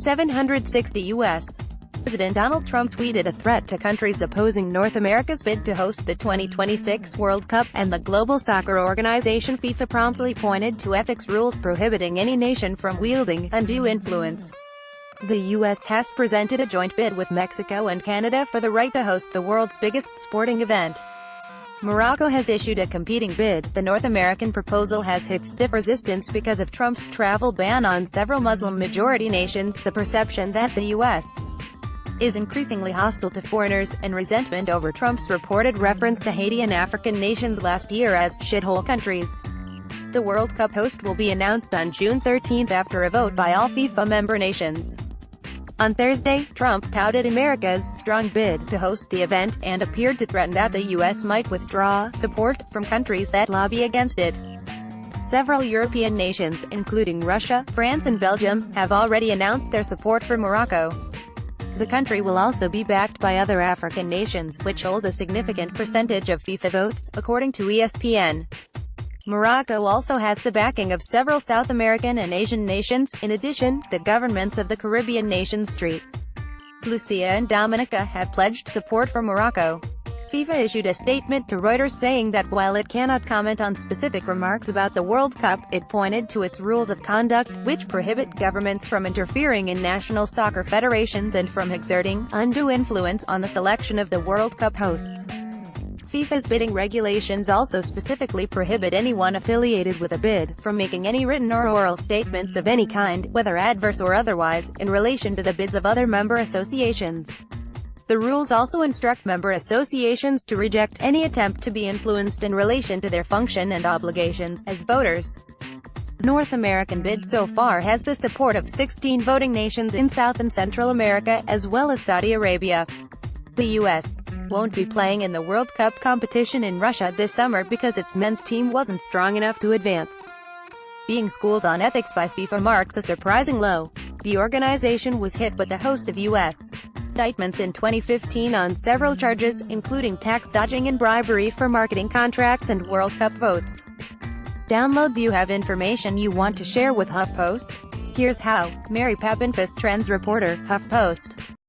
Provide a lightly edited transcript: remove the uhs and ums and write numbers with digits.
760 U.S. President Donald Trump tweeted a threat to countries opposing North America's bid to host the 2026 World Cup, and the global soccer organization FIFA promptly pointed to ethics rules prohibiting any nation from wielding undue influence. The U.S. has presented a joint bid with Mexico and Canada for the right to host the world's biggest sporting event. Morocco has issued a competing bid. The North American proposal has hit stiff resistance because of Trump's travel ban on several Muslim-majority nations, the perception that the U.S. is increasingly hostile to foreigners, and resentment over Trump's reported reference to Haiti and African nations last year as shithole countries. The World Cup host will be announced on June 13 after a vote by all FIFA member nations. On Thursday, Trump touted America's strong bid to host the event, and appeared to threaten that the U.S. might withdraw support from countries that lobby against it. Several European nations, including Russia, France and Belgium, have already announced their support for Morocco. The country will also be backed by other African nations, which hold a significant percentage of FIFA votes, according to ESPN. Morocco also has the backing of several South American and Asian nations. In addition, the governments of the Caribbean nations St. Lucia and Dominica have pledged support for Morocco. FIFA issued a statement to Reuters saying that while it cannot comment on specific remarks about the World Cup, it pointed to its rules of conduct, which prohibit governments from interfering in national soccer federations and from exerting undue influence on the selection of the World Cup hosts. FIFA's bidding regulations also specifically prohibit anyone affiliated with a bid from making any written or oral statements of any kind, whether adverse or otherwise, in relation to the bids of other member associations. The rules also instruct member associations to reject any attempt to be influenced in relation to their function and obligations as voters. The North American bid so far has the support of 16 voting nations in South and Central America, as well as Saudi Arabia. The U.S. won't be playing in the World Cup competition in Russia this summer because its men's team wasn't strong enough to advance. Being schooled on ethics by FIFA marks a surprising low. The organization was hit with a host of U.S. indictments in 2015 on several charges, including tax dodging and bribery for marketing contracts and World Cup votes. Download. Do you have information you want to share with HuffPost? Here's how. Mary Pappenfuss, Trends reporter, HuffPost.